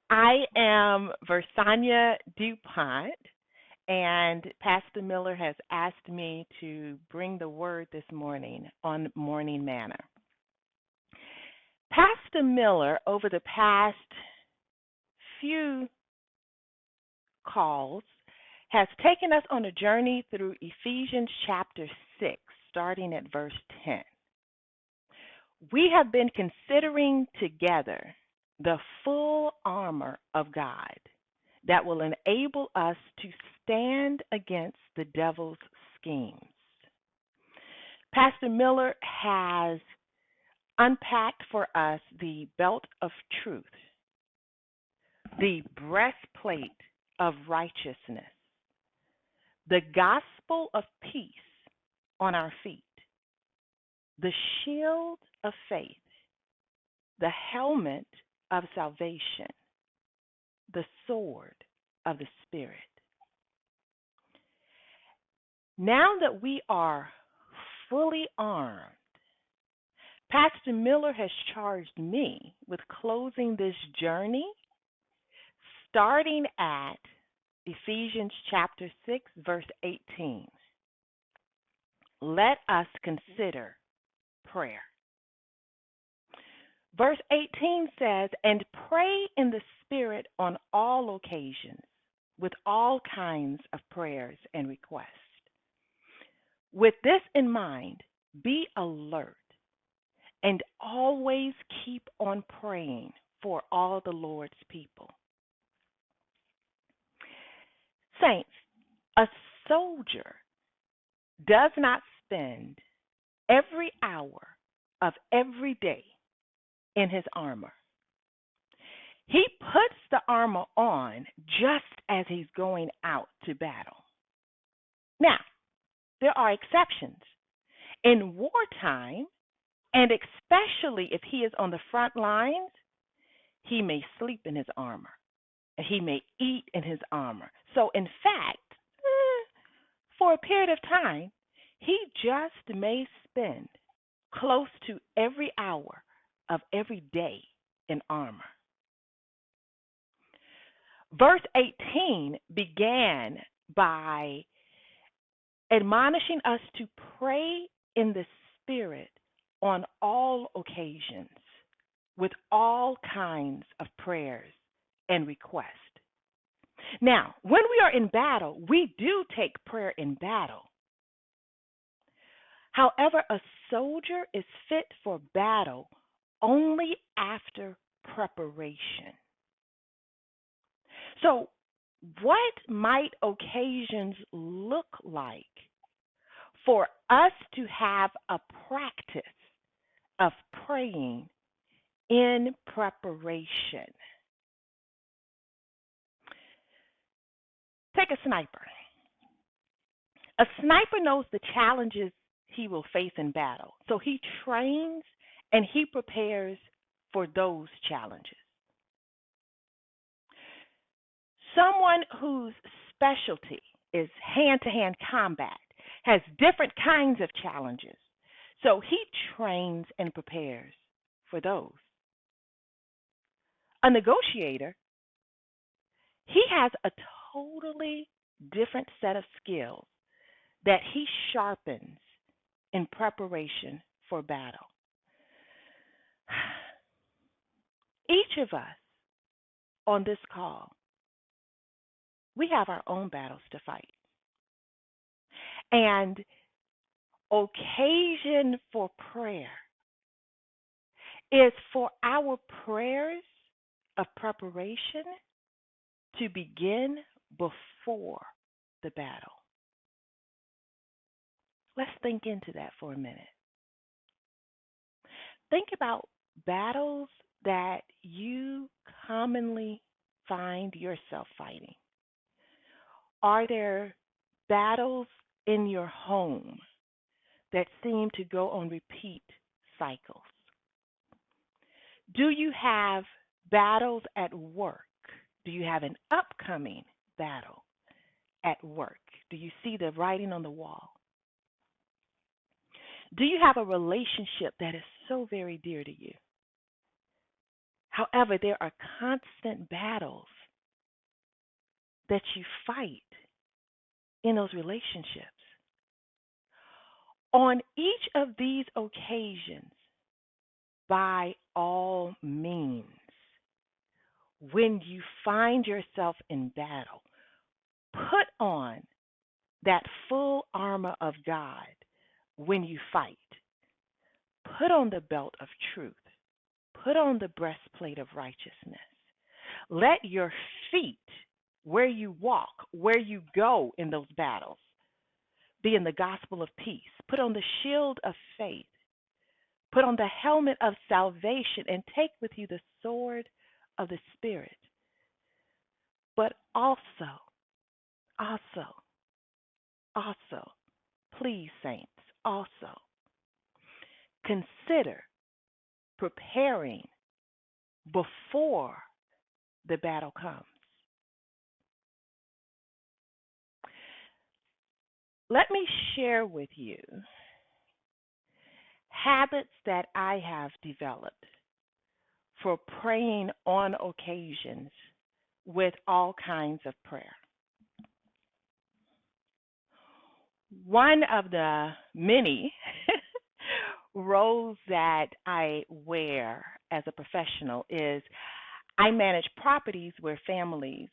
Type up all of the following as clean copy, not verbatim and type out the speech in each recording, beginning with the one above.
I am Versonya DuPont, and Pastor Miller has asked me to bring the word this morning on Morning Manna. Pastor Miller, over the past few calls, has taken us on a journey through Ephesians chapter 6, starting at verse 10. We have been considering together the full armor of God that will enable us to stand against the devil's schemes. Pastor Miller has unpacked for us the belt of truth, the breastplate of righteousness, the gospel of peace on our feet, the shield of faith, the helmet of salvation, the sword of the Spirit. Now that we are fully armed, Pastor Miller has charged me with closing this journey starting at Ephesians chapter 6, verse 18. Let us consider prayer. Verse 18 says, "And pray in the Spirit on all occasions, with all kinds of prayers and requests. With this in mind, be alert and always keep on praying for all the Lord's people." Saints, a soldier does not spend every hour of every day in his armor. He puts the armor on just as he's going out to battle. Now, there are exceptions. In wartime, and especially if he is on the front lines, he may sleep in his armor, and he may eat in his armor. So, in fact, for a period of time, he just may spend close to every hour of every day in armor. Verse 18 began by admonishing us to pray in the Spirit on all occasions with all kinds of prayers and requests. Now, when we are in battle, we do take prayer in battle. However, a soldier is fit for battle only after preparation. So, what might occasions look like for us to have a practice of praying in preparation? Take a sniper. A sniper knows the challenges he will face in battle, so he trains and he prepares for those challenges. Someone whose specialty is hand-to-hand combat has different kinds of challenges, so he trains and prepares for those. A negotiator, he has a totally different set of skills that he sharpens in preparation for battle. Each of us on this call, we have our own battles to fight. And occasion for prayer is for our prayers of preparation to begin before the battle. Let's think into that for a minute. Think about battles that you commonly find yourself fighting. Are there battles in your home that seem to go on repeat cycles? Do you have battles at work? Do you have an upcoming battle at work? Do you see the writing on the wall? Do you have a relationship that is so very dear to you? However, there are constant battles that you fight in those relationships. On each of these occasions, by all means, when you find yourself in battle, put on that full armor of God when you fight. Put on the belt of truth. Put on the breastplate of righteousness. Let your feet, where you walk, where you go in those battles, be in the gospel of peace. Put on the shield of faith. Put on the helmet of salvation and take with you the sword of the Spirit. But also, please, saints, also consider preparing before the battle comes. Let me share with you habits that I have developed for praying on occasions with all kinds of prayer. One of the many roles that I wear as a professional is I manage properties where families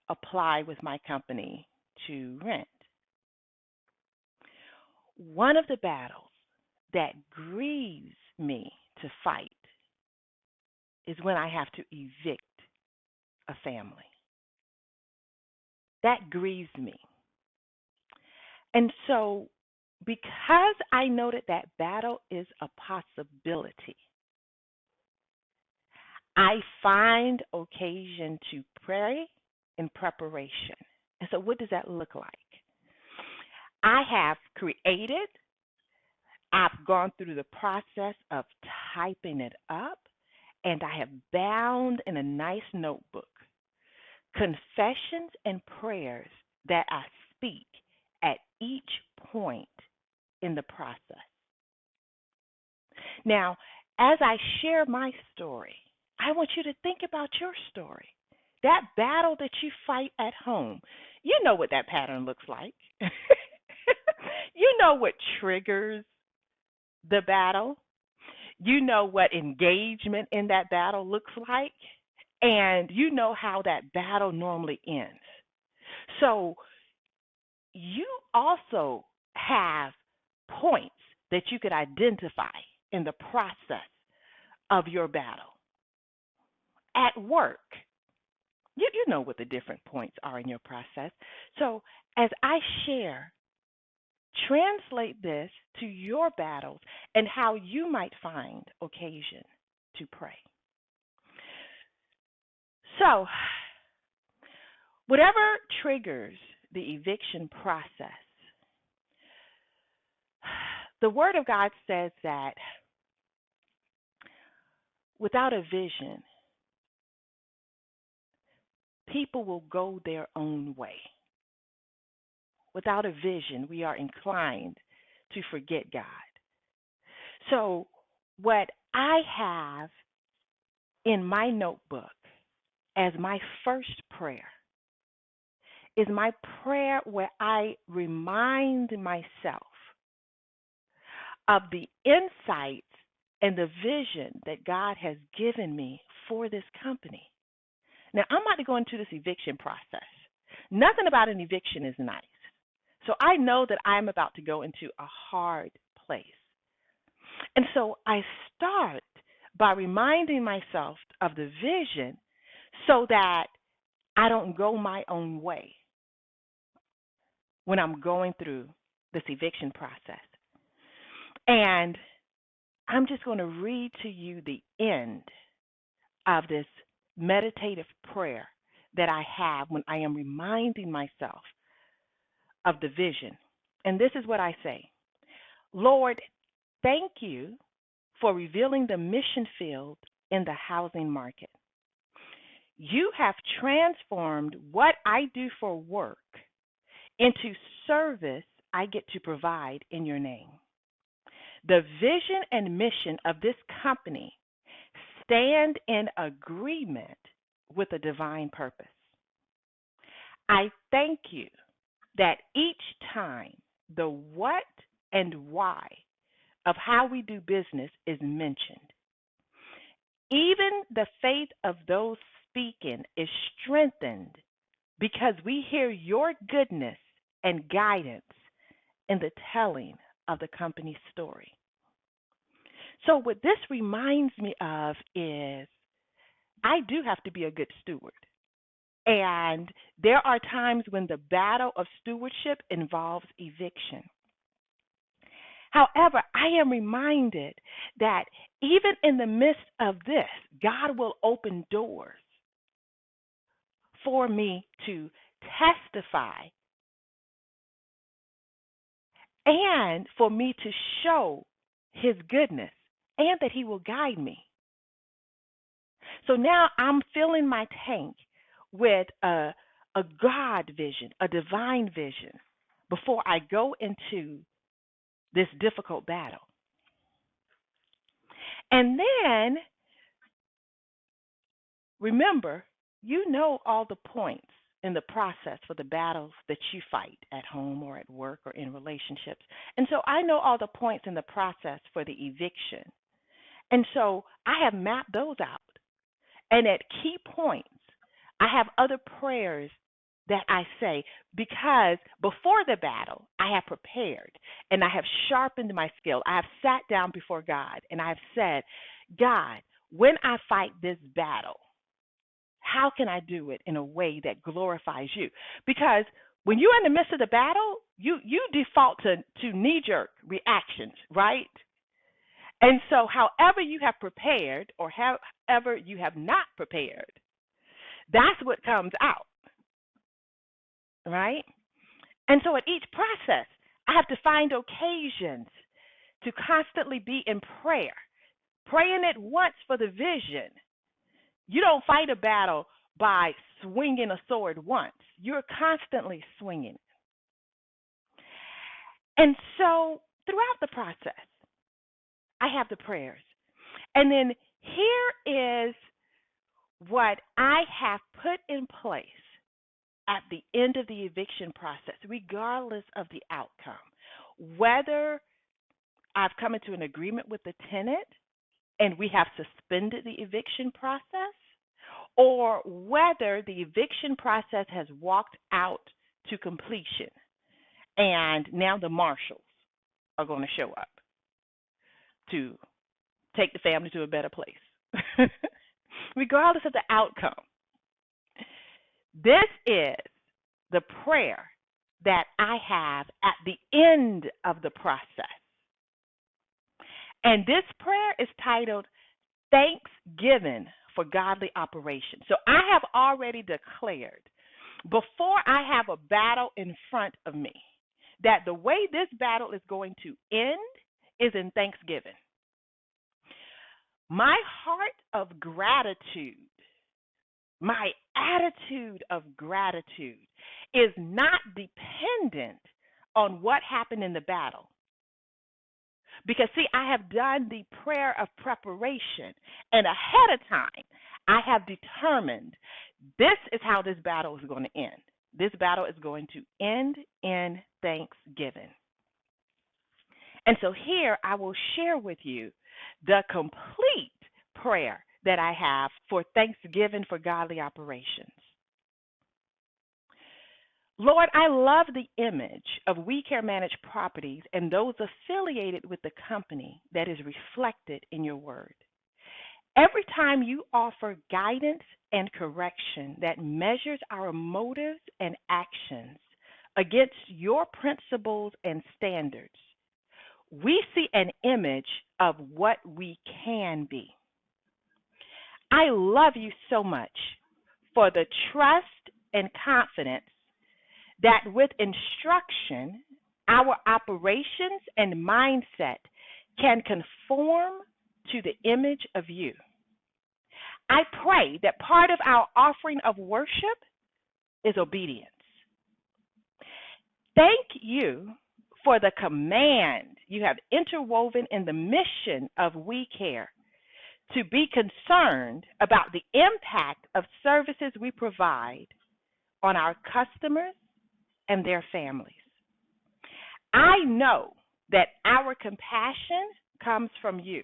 apply with my company to rent. One of the battles that grieves me to fight is when I have to evict a family. That grieves me. And so, because I know that battle is a possibility, I find occasion to pray in preparation. And so, what does that look like? I have created, I've gone through the process of typing it up, and I have bound in a nice notebook confessions and prayers that I speak at each point in the process. Now, as I share my story, I want you to think about your story. That battle that you fight at home, you know what that pattern looks like. You know what triggers the battle. You know what engagement in that battle looks like. And you know how that battle normally ends. So you also have points that you could identify in the process of your battle. At work, you know what the different points are in your process. So as I share, translate this to your battles and how you might find occasion to pray. So, whatever triggers the eviction process, the Word of God says that without a vision, people will go their own way. Without a vision, we are inclined to forget God. So, what I have in my notebook as my first prayer is my prayer where I remind myself of the insights and the vision that God has given me for this company. Now, I'm about to go into this eviction process. Nothing about an eviction is nice. So I know that I'm about to go into a hard place. And so I start by reminding myself of the vision so that I don't go my own way when I'm going through this eviction process. And I'm just going to read to you the end of this meditative prayer that I have when I am reminding myself of the vision. And this is what I say. Lord, thank you for revealing the mission field in the housing market. You have transformed what I do for work into service I get to provide in your name. The vision and mission of this company stand in agreement with a divine purpose. I thank you that each time the what and why of how we do business is mentioned, even the faith of those speaking is strengthened because we hear your goodness and guidance in the telling of the company's story. So, what this reminds me of is I do have to be a good steward. And there are times when the battle of stewardship involves eviction. However, I am reminded that even in the midst of this, God will open doors for me to testify and for me to show his goodness and that he will guide me. So now I'm filling my tank with a God vision, a divine vision, before I go into this difficult battle. And then remember, you know all the points in the process for the battles that you fight at home or at work or in relationships. And so I know all the points in the process for the eviction. And so I have mapped those out. And at key points, I have other prayers that I say because before the battle, I have prepared and I have sharpened my skill. I have sat down before God and I have said, God, when I fight this battle, how can I do it in a way that glorifies you? Because when you're in the midst of the battle, you default to knee-jerk reactions, right? And so however you have prepared or however you have not prepared, that's what comes out, right? And so at each process, I have to find occasions to constantly be in prayer, praying at once for the vision. You don't fight a battle by swinging a sword once. You're constantly swinging. And so throughout the process, I have the prayers. And then here is what I have put in place at the end of the eviction process, regardless of the outcome. Whether I've come into an agreement with the tenant and we have suspended the eviction process, or whether the eviction process has walked out to completion and now the marshals are going to show up to take the family to a better place. Regardless of the outcome, this is the prayer that I have at the end of the process. And this prayer is titled Thanksgiving for Godly Operation. So I have already declared before I have a battle in front of me that the way this battle is going to end is in thanksgiving. My heart of gratitude, my attitude of gratitude is not dependent on what happened in the battle. Because, see, I have done the prayer of preparation, and ahead of time, I have determined this is how this battle is going to end. This battle is going to end in thanksgiving. And so here I will share with you the complete prayer that I have for thanksgiving for godly operations. Lord, I love the image of We Care Managed Properties and those affiliated with the company that is reflected in your word. Every time you offer guidance and correction that measures our motives and actions against your principles and standards, we see an image of what we can be. I love you so much for the trust and confidence that with instruction, our operations and mindset can conform to the image of you. I pray that part of our offering of worship is obedience. Thank you for the command you have interwoven in the mission of We Care to be concerned about the impact of services we provide on our customers and their families. I know that our compassion comes from you.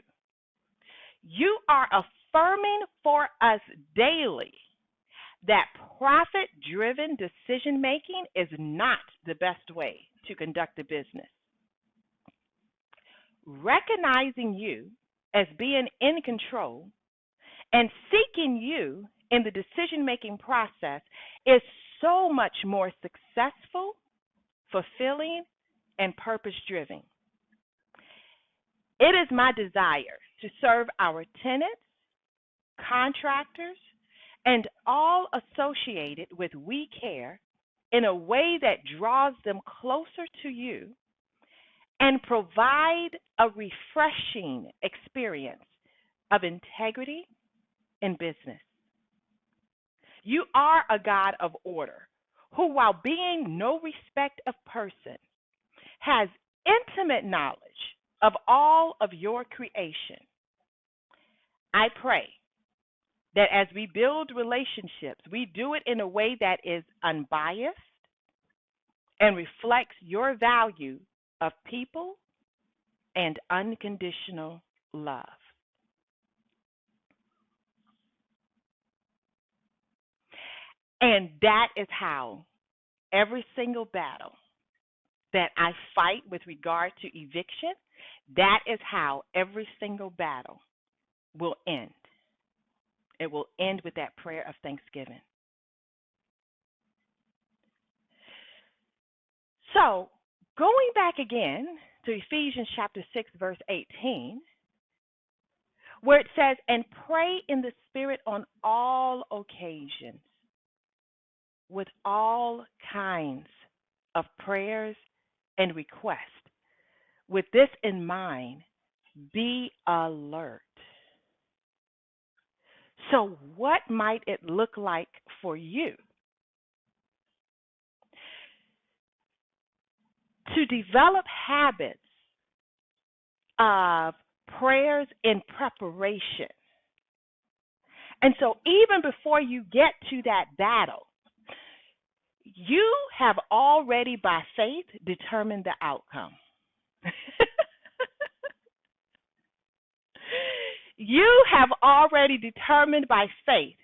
You are affirming for us daily that profit driven decision making is not the best way to conduct a business. Recognizing you as being in control and seeking you in the decision making process is so much more successful, fulfilling, and purpose driven. It is my desire to serve our tenants, contractors, and all associated with We Care in a way that draws them closer to you and provide a refreshing experience of integrity in business. You are a God of order who, while being no respect of person, has intimate knowledge of all of your creation. I pray that as we build relationships, we do it in a way that is unbiased and reflects your value of people and unconditional love. And that is how every single battle that I fight with regard to eviction, that is how every single battle will end. It will end with that prayer of thanksgiving. So, going back again to Ephesians chapter 6, verse 18, where it says, and pray in the Spirit on all occasions, with all kinds of prayers and requests. With this in mind, be alert. So, what might it look like for you to develop habits of prayers in preparation? And so, even before you get to that battle, you have already by faith determined the outcome. You have already determined by faith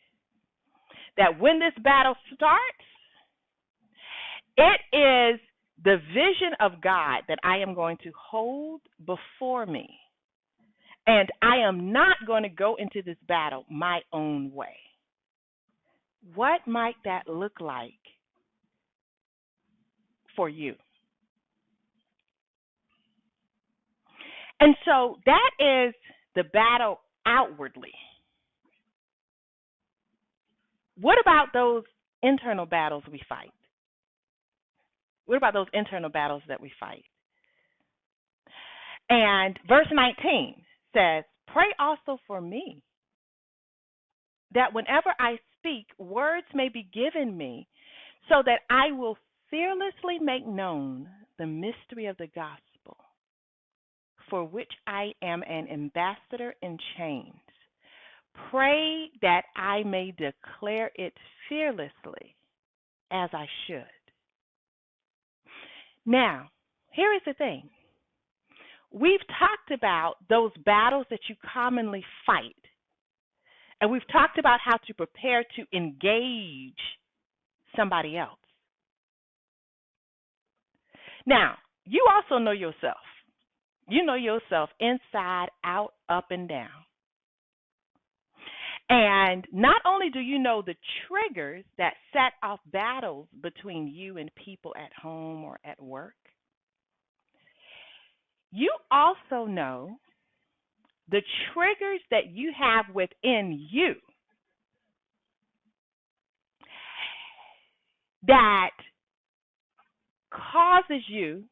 that when this battle starts, it is the vision of God that I am going to hold before me. And I am not going to go into this battle my own way. What might that look like for you? And so that is the battle outwardly. What about those internal battles we fight? What about those internal battles that we fight? And verse 19 says, pray also for me, that whenever I speak, words may be given me, so that I will fearlessly make known the mystery of the gospel, for which I am an ambassador in chains. Pray that I may declare it fearlessly as I should. Now, here is the thing. We've talked about those battles that you commonly fight, and we've talked about how to prepare to engage somebody else. Now, you also know yourself. You know yourself inside, out, up, and down. And not only do you know the triggers that set off battles between you and people at home or at work, you also know the triggers that you have within you that causes you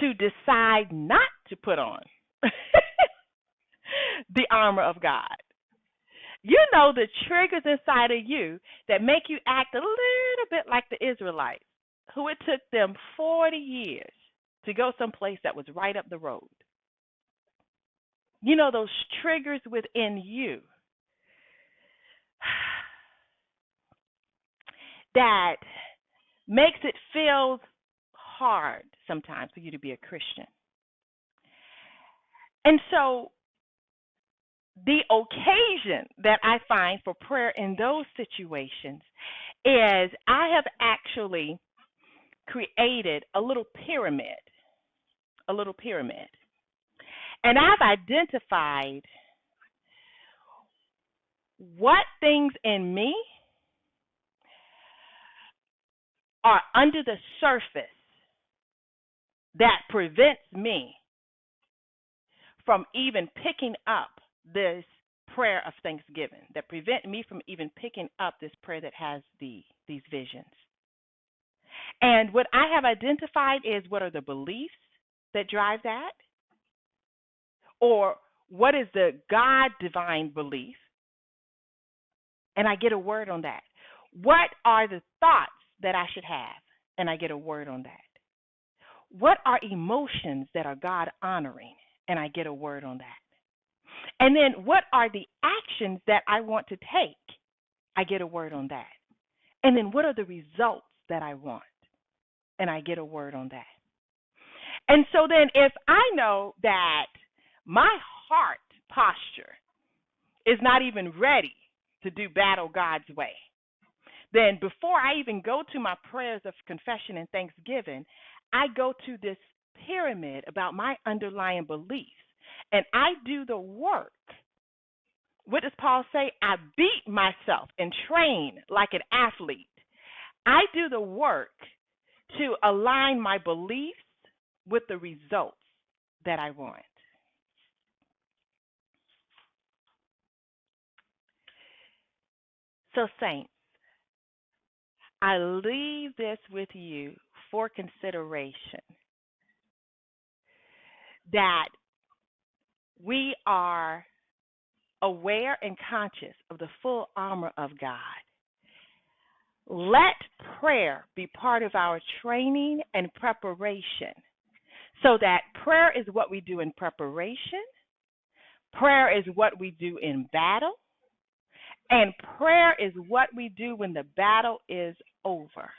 to decide not to put on the armor of God. You know the triggers inside of you that make you act a little bit like the Israelites, who it took them 40 years to go someplace that was right up the road. those triggers within you that makes it feel hard sometimes for you to be a Christian. And so the occasion that I find for prayer in those situations is I have actually created a little pyramid, And I've identified what things in me are under the surface that prevents me from even picking up this prayer of thanksgiving, that prevent me from even picking up this prayer that has these visions. And what I have identified is what are the beliefs that drive that, or what is the God divine belief, and I get a word on that. What are the thoughts that I should have, and I get a word on that. What are emotions that are God honoring, and I get a word on that. And then what are the actions that I want to take? I get a word on that. And then what are the results that I want? And I get a word on that. And so then if I know that my heart posture is not even ready to do battle God's way, then before I even go to my prayers of confession and thanksgiving, I go to this pyramid about my underlying beliefs. And I do the work. What does Paul say? I beat myself and train like an athlete. I do the work to align my beliefs with the results that I want. So, saints, I leave this with you for consideration, that we are aware and conscious of the full armor of God. Let prayer be part of our training and preparation, so that prayer is what we do in preparation, prayer is what we do in battle, and prayer is what we do when the battle is over.